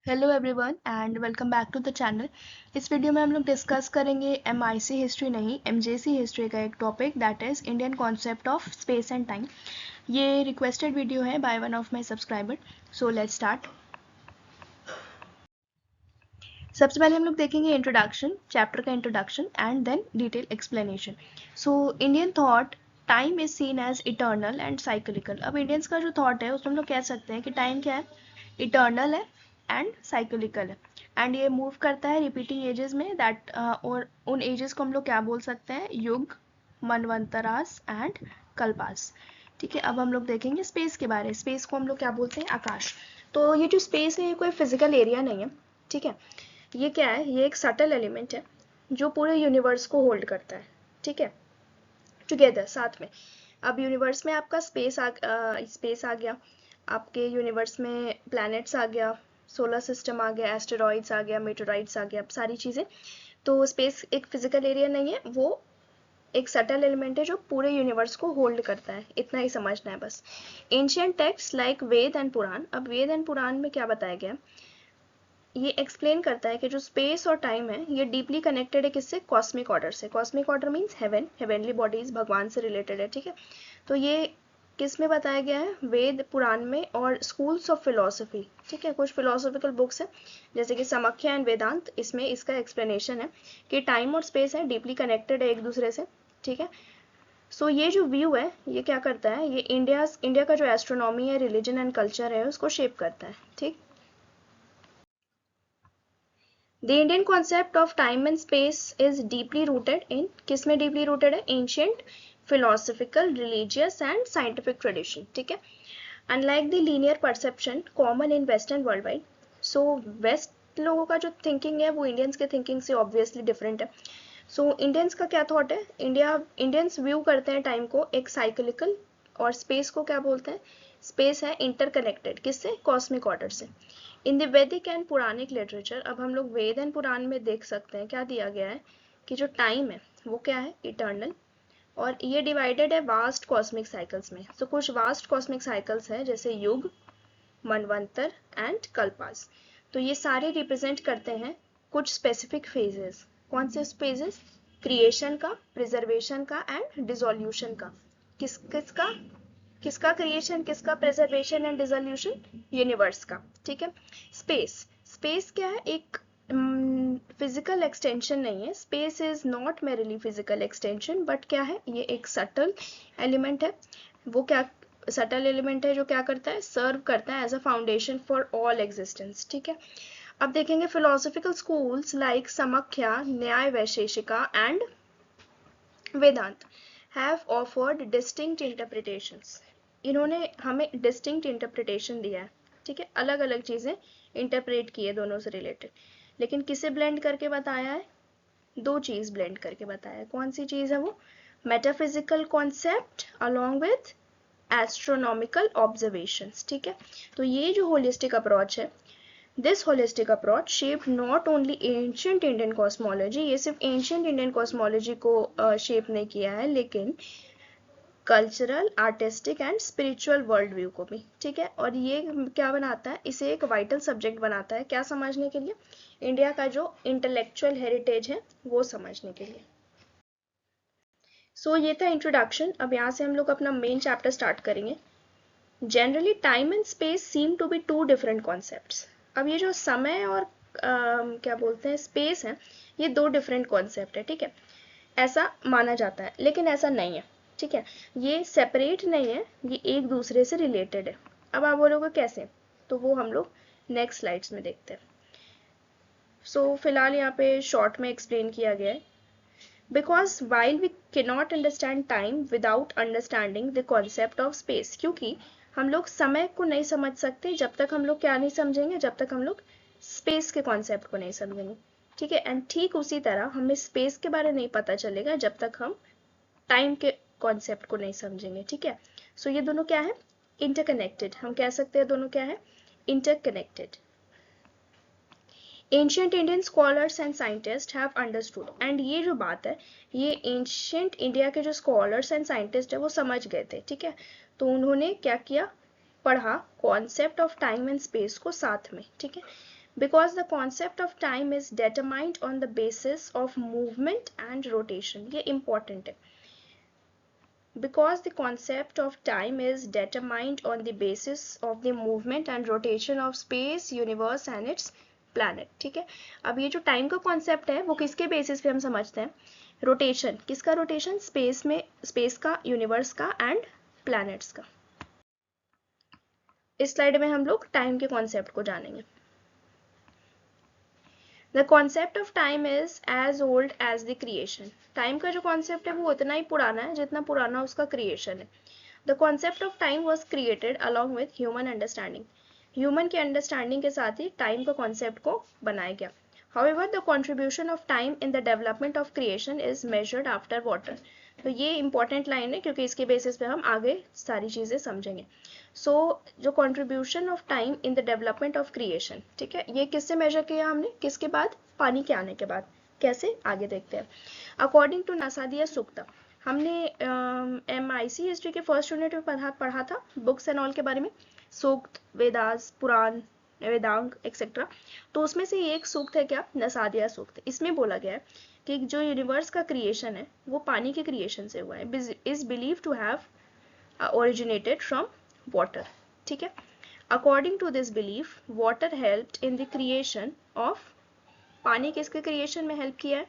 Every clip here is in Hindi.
Hello everyone and welcome back to the channel. इस वीडियो में हम लोग डिस्कस करेंगे एमआईसी हिस्ट्री नहीं एमजेसी हिस्ट्री का एक topic that is Indian concept of space and time. ये रिक्वेस्टेड वीडियो है by one of my subscriber, so let's start. सबसे पहले हम लोग देखेंगे इंट्रोडक्शन, चैप्टर का introduction and then detail explanation. So Indian thought time is seen as eternal and cyclical. अब इंडियंस का जो थॉट है उसमें हम लोग कह सकते हैं कि टाइम क्या है, इटर्नल है एंड साइक्लिकल है एंड ये मूव करता है रिपीटिंग एजेस में दैट और उन एजेस को हम लोग क्या बोल सकते हैं, युग, मनवंतरास एंड कल्पास। ठीक है, अब हम लोग देखेंगे स्पेस के बारे में। स्पेस को हम लोग क्या बोलते हैं, आकाश। तो ये जो स्पेस है ये कोई फिजिकल एरिया नहीं है, ठीक है। ये क्या है, ये एक सटल एलिमेंट है जो पूरे यूनिवर्स को होल्ड करता है, ठीक है, टुगेदर, साथ में। अब यूनिवर्स में आपका स्पेस आ गया, आपके यूनिवर्स में प्लैनेट्स आ गया, सोलर सिस्टम आ गया, एस्टेरॉइड्स आ गया, मेटेरॉइड्स आ गया, अब सारी चीज़ें। तो स्पेस एक फिजिकल एरिया नहीं है, वो एक सटल एलिमेंट है जो पूरे यूनिवर्स को होल्ड करता है, इतना ही समझना है बस। Ancient text like Veda and Purana, अब वेद एंड पुराण में क्या बताया गया, ये एक्सप्लेन करता है कि जो स्पेस और टाइम है ये डीपली कनेक्टेड है किससे, कॉस्मिक ऑर्डर से। Cosmic order means heaven, heavenly bodies, भगवान से रिलेटेड है, ठीक है। तो ये किस में बताया गया है, वेद पुराण में और स्कूल्स ऑफ फिलोसफी, ठीक है। कुछ फिलोसफिकल बुक्स है जैसे कि समख्या एंड वेदांत, इसमें इसका एक्सप्लेनेशन है कि टाइम और स्पेस है डीपली कनेक्टेड है एक दूसरे से, ठीक है। सो ये जो व्यू है ये क्या करता है, ये इंडिया का जो एस्ट्रोनॉमी है, रिलीजन एंड कल्चर है, उसको शेप करता है, ठीक। The Indian concept of time and space is deeply rooted in, किस में deeply rooted है, ancient philosophical, religious and scientific tradition, ठीक है। Unlike the linear perception common in western worldwide, so west लोगों का जो thinking है वो Indians के thinking से obviously different है। So Indians का क्या thought है, Indians view करते हैं time को एक cyclical, और space को क्या बोलते हैं, space है interconnected, किससे, cosmic order से। इन द वैदिक एंड पुरानिक लिटरेचर, अब हम लोग वेद एंड पुराण में देख सकते हैं क्या दिया गया है कि जो टाइम है वो क्या है, इटर्नल, और ये डिवाइडेड है वास्ट कॉस्मिक साइकिल्स में। तो कुछ वास्ट कॉस्मिक साइकिल्स हैं जैसे युग, मनवंतर एंड कल्पास। तो ये सारे रिप्रेजेंट करते हैं कुछ स्पेसिफिक फेजेस। कौन से फेजेस, क्रिएशन का, प्रिजर्वेशन का एंड डिसोल्यूशन का। किसका किसका क्रिएशन, किसका प्रिजर्वेशन एंड डिसोल्यूशन, यूनिवर्स का, ठीक है। स्पेस, स्पेस क्या है, एक फिजिकल एक्सटेंशन नहीं है। Space is not merrily physical extension but क्या है, ये एक सटल एलिमेंट है। वो क्या सटल एलिमेंट है जो क्या करता है, सर्व करता है as a foundation for all existence, ठीक है। अब देखेंगे philosophical schools like Samkhya, Nyaya Vaisheshika and Vedanta have offered distinct interpretations. इन्होंने हमें डिस्टिंक्ट इंटरप्रिटेशन दिया है, ठीक है, अलग अलग चीज़ें इंटरप्रेट की है दोनों से रिलेटेड, लेकिन किसे ब्लेंड करके बताया है, दो चीज़ ब्लेंड करके बताया है। कौन सी चीज़ है वो, metaphysical concept along with astronomical observations, ठीक है। तो ये जो होलिस्टिक अप्रोच है, this holistic approach shaped not only ancient Indian cosmology, ये सिर्फ एंशियंट इंडियन कॉस्मोलॉजी को शेप नहीं किया है, लेकिन cultural, artistic and spiritual world view को भी, ठीक है। और ये क्या बनाता है, इसे एक वाइटल सब्जेक्ट बनाता है, क्या समझने के लिए, इंडिया का जो इंटेलेक्चुअल हेरिटेज है वो समझने के लिए। सो ये था इंट्रोडक्शन। अब यहाँ से हम लोग अपना मेन चैप्टर स्टार्ट करेंगे। Generally time and space seem to be two different concepts. अब ये जो समय और क्या बोलते हैं स्पेस है, ये दो डिफरेंट कॉन्सेप्ट है, ठीक है, ऐसा माना जाता है, लेकिन ऐसा नहीं है, ठीक है। ये सेपरेट नहीं है, ये एक दूसरे से रिलेटेड है। अब आप बोलोगे कैसे, तो वो हम लोग नेक्स्ट स्लाइड्स में देखते हैं। सो फिलहाल यहाँ पे शॉर्ट में एक्सप्लेन किया गया है। Because while we cannot understand time without understanding the concept of space, क्योंकि हम लोग समय को नहीं समझ सकते जब तक हम लोग क्या नहीं समझेंगे, जब तक हम लोग स्पेस के कॉन्सेप्ट को नहीं समझेंगे, ठीक है। एंड ठीक उसी तरह हमें स्पेस के बारे में नहीं पता चलेगा जब तक हम टाइम के कॉन्सेप्ट को नहीं समझेंगे, ठीक है। सो ये दोनों क्या है, इंटरकनेक्टेड, हम कह सकते हैं दोनों क्या है, interconnected. Ancient Indian scholars and scientist have understood, and ये जो बात है ये एंशियंट इंडिया के जो स्कॉलर्स एंड साइंटिस्ट है वो समझ गए थे, ठीक है। तो उन्होंने क्या किया, पढ़ा concept of time and space को साथ में, ठीक है। Because the concept of time is determined on the basis of movement and rotation. ये important है. Because the concept of time is determined on the basis of the movement and rotation of space, universe and its planet. ठीक है. अब ये जो टाइम का कॉन्सेप्ट है वो किसके बेसिस पे हम समझते हैं? रोटेशन. किसका रोटेशन? स्पेस में, स्पेस का, यूनिवर्स का एंड प्लैनेट्स का. इस स्लाइड में हम लोग टाइम के कॉन्सेप्ट को जानेंगे. The concept of time is as old as the creation. Time का जो कॉन्सेप्ट है वो उतना ही पुराना है जितना पुराना उसका क्रिएशन है. The concept of time was created along with human understanding. Human के अंडरस्टैंडिंग के साथ ही टाइम का कॉन्सेप्ट को बनाया गया. However, the contribution of time in the development of creation is measured after water. तो ये इंपॉर्टेंट लाइन है क्योंकि इसके बेसिस पे हम आगे सारी चीजें समझेंगे. सो जो contribution of time in the development of creation, ठीक है, ये किससे मेजर किया हमने? किसके बाद? पानी के आने के बाद. कैसे? आगे देखते हैं. अकॉर्डिंग टू नासादिया सुक्ता, हमने MIC हिस्ट्री के फर्स्ट यूनिट में पढ़ा था बुक्स एंड ऑल के बारे में, सूक्त, वेदास, पुराण, वेदांग एक्सेट्रा. तो उसमें से एक सूक्त है क्या? नसादिया सूक्त. इसमें बोला गया है कि जो यूनिवर्स का क्रिएशन है वो पानी के क्रिएशन से हुआ है. Is believe to have originated from water. ठीक है. According to this belief water helped in the creation of, पानी किसके क्रिएशन में हेल्प किया है?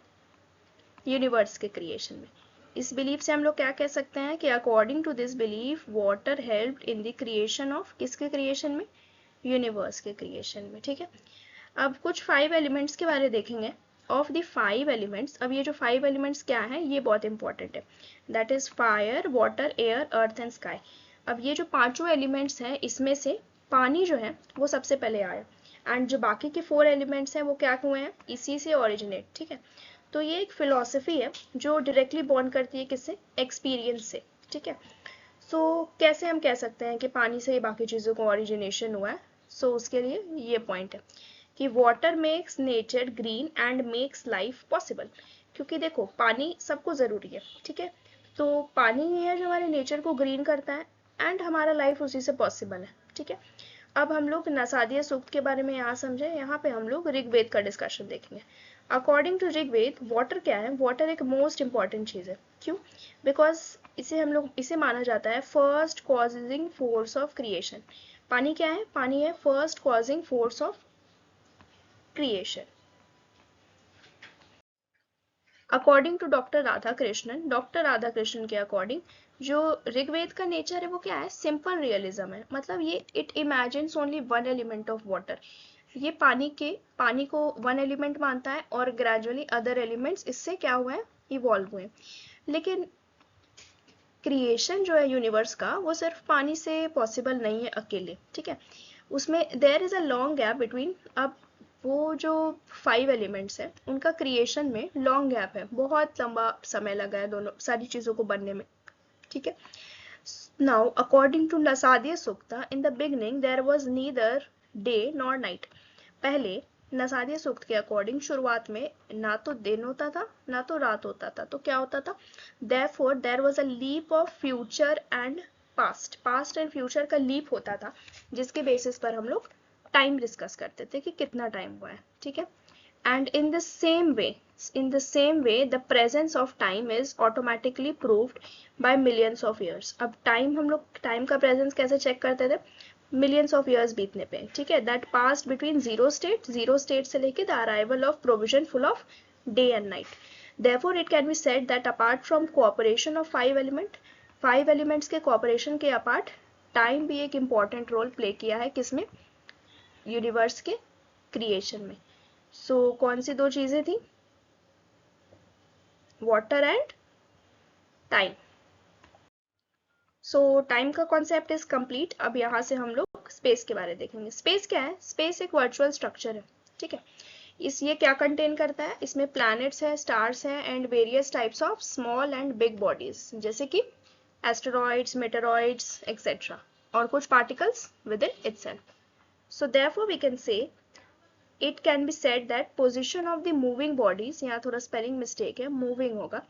यूनिवर्स के क्रिएशन में. इस बिलीफ से हम लोग क्या कह सकते हैं कि according to this belief water helped in the creation of, किसके क्रिएशन में? यूनिवर्स के क्रिएशन में. ठीक है. अब कुछ 5 एलिमेंट्स के बारे में देखेंगे. ऑफ द 5 एलिमेंट्स, अब ये जो 5 एलिमेंट्स क्या है ये बहुत इंपॉर्टेंट है. That is fire, water, air, earth and sky. अब ये जो पांचों एलिमेंट्स हैं इसमें से पानी जो है वो सबसे पहले आया एंड जो बाकी के 4 एलिमेंट्स हैं वो क्या हुए हैं? इसी से ओरिजिनेट. ठीक है. तो ये एक फिलॉसफी है जो डायरेक्टली बॉन्ड करती है किससे? एक्सपीरियंस से. ठीक है. सो कैसे हम कह सकते हैं कि पानी से बाकी चीज़ों को ओरिजिनेशन हुआ है? सो उसके लिए ये पॉइंट है कि water makes nature green and makes life possible. क्योंकि देखो पानी सबको ज़रूरी है. ठीक है. तो पानी ही है जो हमारे नेचर को ग्रीन करता है एंड हमारा लाइफ उसी से पॉसिबल है. ठीक है. अब हम लोग नसादिया सूक्त के बारे में यहाँ समझे. यहाँ पे हम लोग ऋग्वेद का डिस्कशन देखेंगे. अकॉर्डिंग टू ऋग्वेद वाटर क्या है? वाटर एक मोस्ट इंपॉर्टेंट चीज़ है. क्यों? बिकॉज इसे माना जाता है first causing force of creation. पानी क्या है? पानी है first causing force of creation. According to doctor Radha Krishnan के अकॉर्डिंग जो ऋग्वेद का नेचर है वो क्या है? सिंपल रियलिज्म है. मतलब ये it imagines only one element of water. ये पानी को वन एलिमेंट मानता है और ग्रेजुअली अदर एलिमेंट्स इससे क्या हुए हैं? इवॉल्व हुए. लेकिन क्रिएशन जो है यूनिवर्स का वो सिर्फ पानी से पॉसिबल नहीं है अकेले. ठीक है. उसमें there is a long gap between. अब वो जो 5 एलिमेंट्स हैं उनका क्रिएशन में लॉन्ग गैप है, बहुत लंबा समय लगा है दोनों सारी चीज़ों को बनने में. ठीक है. Now according to Nasadiya Sukta in the beginning there was neither day nor night. पहले नसादिया सूक्त के अकॉर्डिंग शुरुआत में ना तो दिन होता था ना तो रात होता था. तो क्या होता था? Therefore there was a leap of future and past and future का लीप होता था जिसके बेसिस पर हम लोग टाइम डिस्कस करते थे कि कितना टाइम हुआ है. ठीक है. And in the same way the presence of time is automatically proved by millions of years. अब हम लोग टाइम का प्रेजेंस कैसे चेक करते थे? मिलियंस ऑफ ईयर्स बीतने पे. ठीक है. That past between zero state से लेके the arrival of provision full of day and night. Therefore it can be said that apart from cooperation of 5 elements के कोऑपरेशन के अपार्ट टाइम भी एक इम्पॉर्टेंट रोल प्ले किया है. किसमें? यूनिवर्स के क्रिएशन में. सो कौन सी 2 चीजें थी? Water and time. So time का कॉन्सेप्ट इज कंप्लीट. अब यहाँ से हम लोग स्पेस के बारे में देखेंगे. स्पेस क्या है? स्पेस एक वर्चुअल स्ट्रक्चर है. ठीक है. ये क्या कंटेन करता है? इसमें प्लैनेट्स है, स्टार्स है and various types of small and big bodies जैसे कि एस्टेरॉइड्स, मेटेरॉइड्स एक्सेट्रा और कुछ particles with in itself. So therefore we can say it can be said that position of the moving bodies, यहाँ थोड़ा spelling mistake है, moving होगा,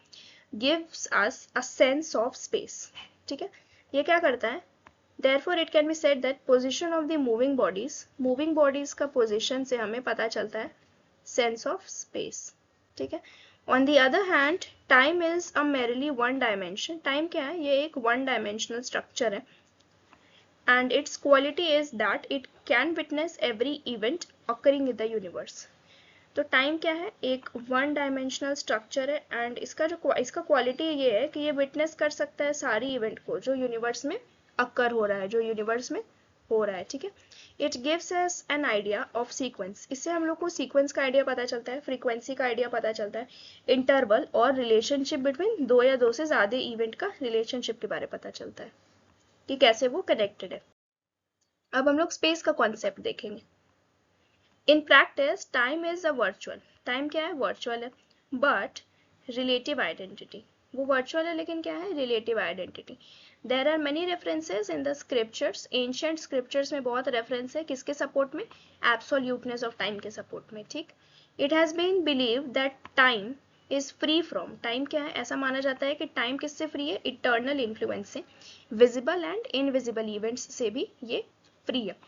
gives us a sense of space. ठीक है. ये क्या करता है? Therefore it can be said that position of the moving bodies का position से हमें पता चलता है sense of space, ठीक है. On the other hand, time is a merely one dimension. Time क्या है? ये एक one dimensional structure है. And its quality is that it can witness every event occurring in the universe. तो टाइम क्या है? एक वन डायमेंशनल स्ट्रक्चर है एंड इसका क्वालिटी ये है कि ये विटनेस कर सकता है सारी इवेंट को जो यूनिवर्स में अकर हो रहा है, जो यूनिवर्स में हो रहा है, ठीक है. It gives us an idea of sequence. इससे हम लोग को सीक्वेंस का आइडिया पता चलता है, फ्रीक्वेंसी का आइडिया पता चलता है, इंटरवल और रिलेशनशिप बिटवीन दो या दो से ज्यादा इवेंट का रिलेशनशिप के बारे में पता चलता है कि कैसे वो कनेक्टेड है. अब हम लोग स्पेस का कॉन्सेप्ट देखेंगे. In practice, time is a virtual. Time क्या है? Virtual है. But relative identity. वो virtual है लेकिन क्या है? Relative identity. There are many references in the scriptures. Ancient scriptures में बहुत reference है किसके support में? Absoluteness of time के support में, ठीक. It has been believed that time is free from. Time क्या है? ऐसा माना जाता है कि time किससे free है? Eternal influence से. Visible and invisible events से भी ये free है.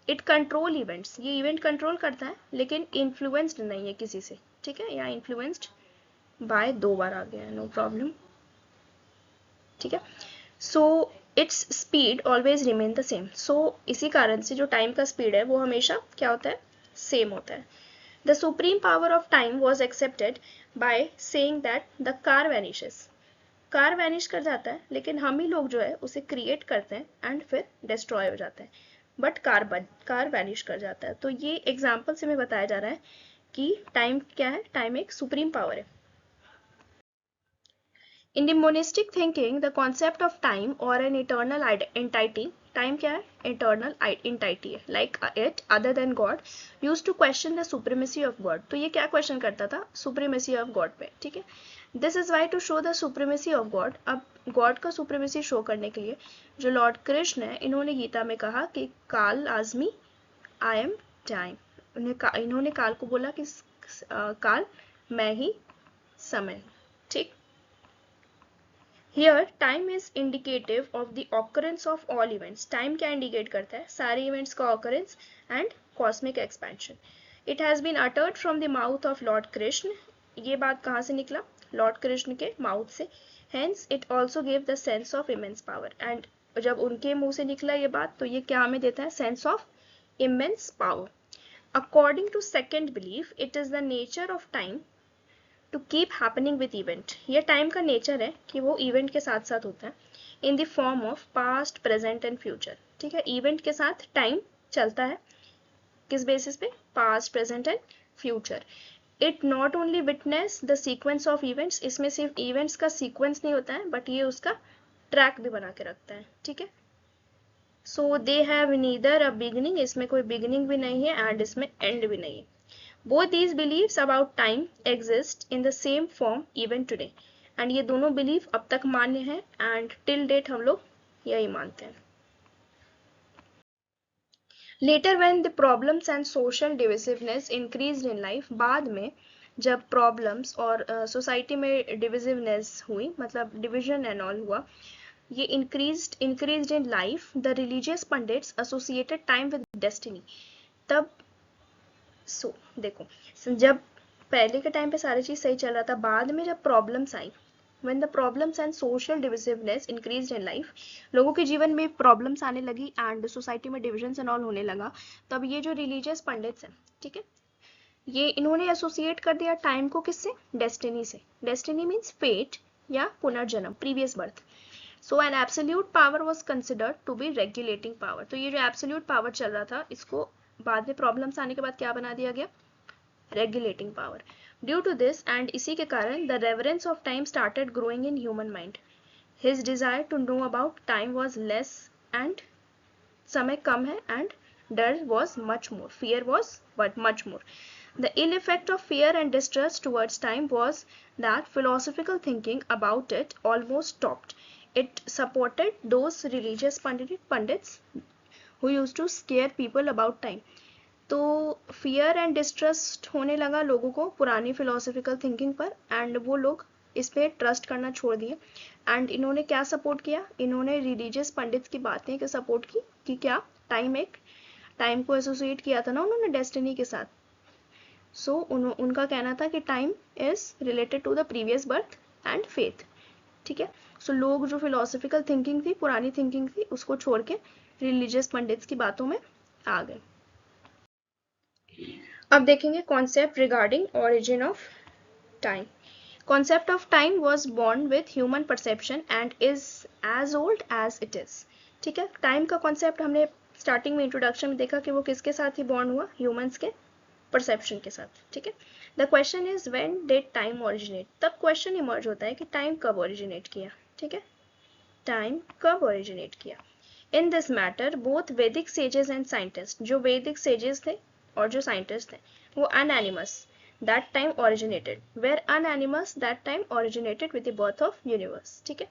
It control events. ये इवेंट कंट्रोल करता है लेकिन इन्फ्लुएंस्ड नहीं है किसी से, ठीक है. यहाँ इन्फ्लुएंस्ड बाय 2 बार आ गया है, नो प्रॉब्लम, ठीक है. So it's speed always remain the same. So इसी कारण से जो टाइम का स्पीड है वो हमेशा क्या होता है? सेम होता है. The supreme power of time was accepted by saying that the car vanishes. Car vanish कर जाता है लेकिन हम ही लोग जो है उसे क्रिएट करते हैं एंड फिर डिस्ट्रॉय हो जाता है. बट कार वैनिश कर जाता है. तो ये एग्जाम्पल से हमें बताया जा रहा है कि टाइम क्या है? टाइम एक सुप्रीम पावर है. In the monistic thinking the concept of time और एन इटर्नल एंटाइटी. टाइम क्या है? इटर्नल एंटाइटी है. Like it other than God used to question the supremacy of God. तो ये क्या क्वेश्चन करता था? सुप्रीमेसी ऑफ गॉड पे, ठीक है. This is why to show the supremacy of God. अब गॉड का सुप्रीमेसी शो करने के लिए जो लॉर्ड कृष्ण है इन्होंने गीता में कहा कि काल आजमी आई एम टाइम. इन्होंने काल को बोला कि काल मैं ही समय, ठीक. Here time is indicative of the occurrence of all events. Time क्या indicate करता है? सारे events का occurrence and cosmic expansion. It has been uttered from the mouth of Lord Krishna. ये बात कहाँ से निकला? Lord Krishna के mouth से. Hence it also gave the sense of immense power. And जब उनके मुंह से निकला ये बात तो ये क्या हमें देता है? Sense of immense power. According to second belief, it is the nature of time to keep happening with event. ये टाइम का नेचर है कि वो इवेंट के साथ साथ होता है in the form of past, present and future, ठीक है. इवेंट के साथ टाइम चलता है किस बेसिस पे? Past, present and future. It not only witness the sequence of events. इसमें सिर्फ इवेंट्स का सीक्वेंस नहीं होता है बट ये उसका ट्रैक भी बना के रखता है, ठीक है. So they have neither a beginning. इसमें कोई बिगिनिंग भी नहीं है एंड इसमें एंड भी नहीं है. Both these beliefs about time exist in the same form even today. And ये दोनों belief अब तक मान्य है and till date हम लोग यही मानते हैं. Later when the problems and social divisiveness increased in life, बाद में जब problems और society में divisiveness हुई, मतलब division and all हुआ, ये increased in life, the religious pundits associated time with destiny. तब देखो जब पहले के टाइम पे सारी चीज सही चल रहा था, बाद में जब problems I, when the problems and social divisiveness increased in life, लोगों के जीवन में प्रॉब्लम्स आने लगी एंड सोसाइटी में डिविजन्स एंड ऑल होने लगा, तब ये जो रिलीजियस पंडित्स हैं, ठीक है, ये इन्होंने एसोसिएट कर दिया टाइम को किससे? डेस्टिनी से. डेस्टिनी मीन्स फेट या पुनर्जन्म, previous birth. So an absolute power was considered to be regulating power. तो ये जो एब्सोल्यूट पावर चल रहा था इसको बाद में प्रॉब्लम्स आने के बाद क्या बना दिया गया? Regulating power. Due to this and इसी के कारण the reverence of time started growing in human mind. His desire to know about time was less and समय कम है एंड डर was much more, fear was much more. The ill effect of fear and distrust towards time was that philosophical thinking about it almost stopped. It supported those religious pundits who used to scare people about time. तो फियर एंड डिस्ट्रस्ट होने लगा लोगों को पुरानी फिलोसफिकल थिंकिंग पर एंड वो लोग इस पे ट्रस्ट करना छोड़ दिए एंड इन्होंने क्या सपोर्ट किया, इन्होंने रिलीजियस पंडित की बातें के सपोर्ट की कि क्या टाइम को एसोसिएट किया था ना उन्होंने डेस्टिनी के साथ। सो उनका कहना था कि time is related to the previous birth and faith, ठीक है। सो लोग जो फिलोसफिकल थिंकिंग थी, पुरानी थिंकिंग थी, उसको छोड़ के रिलीजियस पंडित्स की बातों में आ गए। अब देखेंगे concept regarding origin of time. Concept of time was born with human perception and is as old as it is, ठीक है। टाइम का कॉन्सेप्ट हमने स्टार्टिंग में इंट्रोडक्शन में देखा कि वो किसके साथ ही बॉर्न हुआ, ह्यूमंस के परसेप्शन के साथ, ठीक है। The question is when did time originate, तब क्वेश्चन इमर्ज होता है कि टाइम कब ओरिजिनेट किया, ठीक है, टाइम कब ओरिजिनेट किया। इन दिस मैटर बोथ वैदिक सेजेस एंड साइंटिस्ट, जो वैदिक सेजेस थे और जो साइंटिस्ट थे वो अनएनिमस that time originated, were unanimous that time originated with the birth of universe, ठीक है।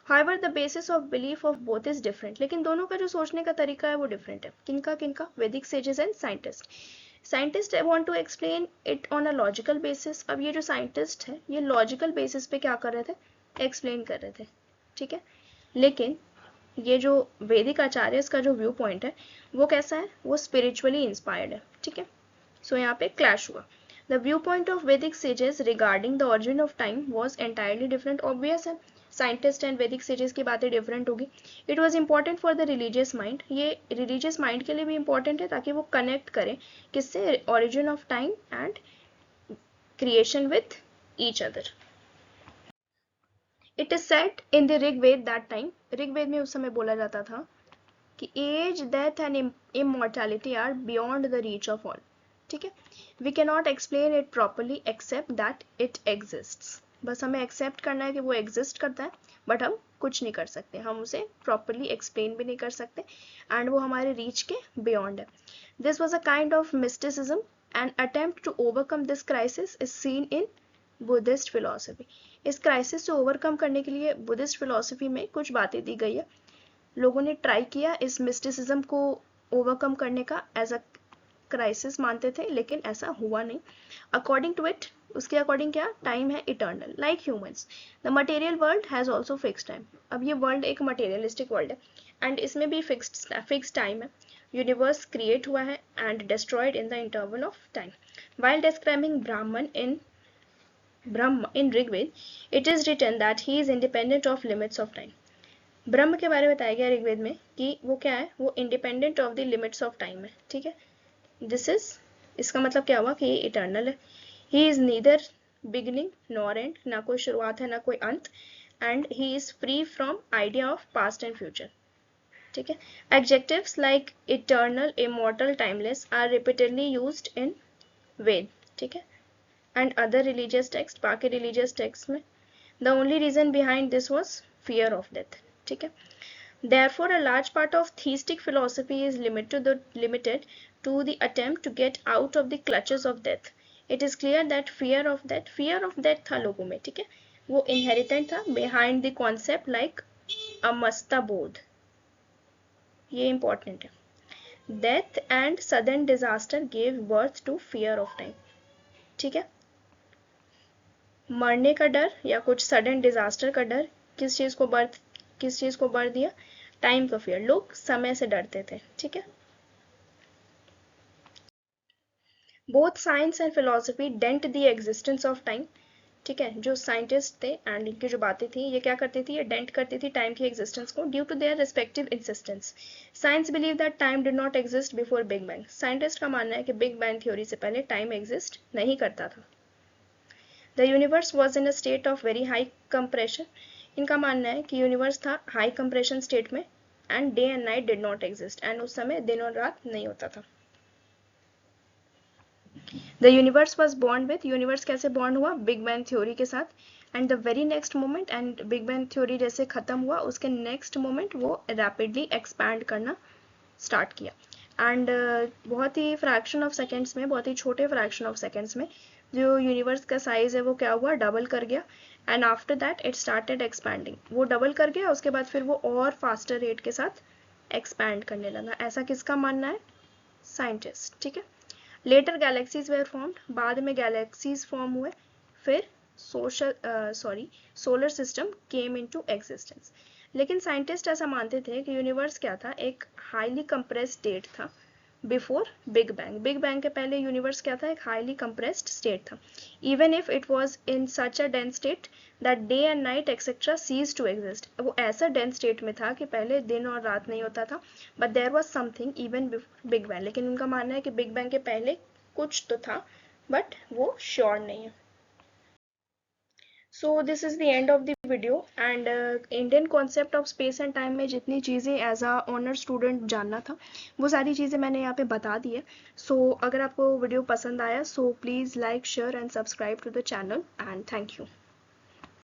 However the basis of belief of both is different, लेकिन दोनों का जो सोचने का तरीका है वो डिफरेंट है। किनका किनका, वैदिक sages and scientist want to explain it on a logical basis। अब ये जो साइंटिस्ट है ये लॉजिकल बेसिस पे क्या कर रहे थे, एक्सप्लेन कर रहे थे, ठीक है। लेकिन ये जो वैदिक आचार्य का जो व्यू पॉइंट है वो कैसा है, वो स्पिरिचुअली इंस्पायर्ड है, ठीक है। सो यहाँ पे क्लैश हुआ। The viewpoint of Vedic sages regarding the origin of time was entirely different, obvious है, साइंटिस्ट एंड वैदिक सेजेस की बातें डिफरेंट होगी। It was important for the religious mind, ये रिलीजियस माइंड के लिए भी इम्पॉर्टेंट है ताकि वो कनेक्ट करें किससे, origin of time and creation with each other. It is said in the Rigveda that time, Rigveda में उस समय बोला जाता था कि age, death and immortality are beyond the reach of all, ठीक है। We can not explain it properly except that it exists, बस हमें एक्सेप्ट करना है कि वो एग्जिस्ट करता है, बट हम कुछ नहीं कर सकते, हम उसे प्रॉपरली एक्सप्लेन भी नहीं कर सकते एंड वो हमारे रीच के बियॉन्ड है। This was a kind of mysticism and attempt to overcome this crisis is seen in Buddhist philosophy. इस क्राइसिस से ओवरकम करने के लिए बुद्धिस्ट फिलोसफी में कुछ बातें दी गई है। लोगों ने ट्राई किया इस मिस्टिसिज्म को ओवरकम करने का, एज अ क्राइसिस मानते थे, लेकिन ऐसा हुआ नहीं। अकॉर्डिंग टू इट, उसके अकॉर्डिंग क्या, टाइम है eternal like humans. The material world has also fixed time, अब ये वर्ल्ड एक मटेरियलिस्टिक वर्ल्ड है एंड इसमें भी फिक्स्ड टाइम है। यूनिवर्स क्रिएट हुआ है and destroyed in the interval of time. While describing Brahman in Rigveda, it is written that he is independent of limits of time. Brahman के बारे में बताया गया ऋग्वेद में कि वो क्या है, वो independent of the limits of time है, ठीक है। दिस इज, इसका मतलब क्या हुआ कि ये इटर्नल है। He is neither beginning nor end, ना कोई शुरुआत है ना कोई अंत, and he is free from idea of past and future, ठीक है। Adjectives like eternal, immortal, timeless are repeatedly used in Veda, ठीक है, एंड अदर रिलीजियस टेक्स्ट, बाकी रिलीजियस टेक्स्ट में। The only reason behind this was fear of death, ठीक है। Therefore, a large part of theistic philosophy is limited to the attempt to get out of the clutches of death. It is clear that fear of death था लोगों में, ठीक है, वो inherited था behind the concept like अमस्ता बोध, ये important है। Death and sudden disaster gave birth to fear of time, ठीक है। मरने का डर या कुछ सडन डिजास्टर का डर, किस चीज को बर्थ दिया, टाइम का फियर, लोग समय से डरते थे, ठीक है। Both science and philosophy dent the existence of time, ठीक है। जो साइंटिस्ट थे एंड इनकी जो बातें थी ये क्या करती थी, ये डेंट करती थी टाइम की एग्जिस्टेंस को, due to their respective insistence. Science believe that time did not exist before big bang, scientist का मानना है कि बिग बैंग थ्योरी से पहले टाइम एग्जिस्ट नहीं करता था। The universe was in a state of very high compression, इनका मानना है कि यूनिवर्स था हाई कंप्रेशन स्टेट में, and day and night did not exist, and उस समय दिन और रात नहीं होता था। The universe was born with, universe कैसे बॉर्न हुआ, बिग बैंग थ्योरी के साथ, and the very next moment, and big bang theory जैसे खत्म हुआ उसके नेक्स्ट मोमेंट वो रैपिडली एक्सपैंड करना स्टार्ट किया, एंड बहुत ही फ्रैक्शन ऑफ सेकेंड्स में, बहुत ही छोटे फ्रैक्शन ऑफ सेकेंड्स में जो यूनिवर्स का साइज है वो क्या हुआ, डबल कर गया, and after that it started expanding, वो डबल कर गया, उसके बाद फिर वो और फास्टर रेट के साथ एक्सपैंड करने लगा। ऐसा किसका मानना है, साइंटिस्ट, ठीक है। लेटर गैलेक्सीज वेर फॉर्म्ड, बाद में गैलेक्सीज फॉर्म हुए, फिर solar system came into existence. लेकिन साइंटिस्ट ऐसा मानते थे कि यूनिवर्स क्या था, एक हाईली कंप्रेस्ड स्टेट था before big bang. Big bang के पहले यूनिवर्स क्या था, एक हाईली कंप्रेस्ड स्टेट था। Even if it was in such a dense state that day and night etcetera cease to exist, वो ऐसा डेंस स्टेट में था कि पहले दिन और रात नहीं होता था, but there was something even before big bang. लेकिन उनका मानना है कि बिग बैंग के पहले कुछ तो था, बट वो श्योर नहीं है। So this is the end of the video and Indian concept of space and time में जितनी चीज़ें एज अ ऑनर स्टूडेंट जानना था वो सारी चीज़ें मैंने यहाँ पे बता दी है। सो अगर आपको वीडियो पसंद आया so please like share and subscribe to the channel and thank you.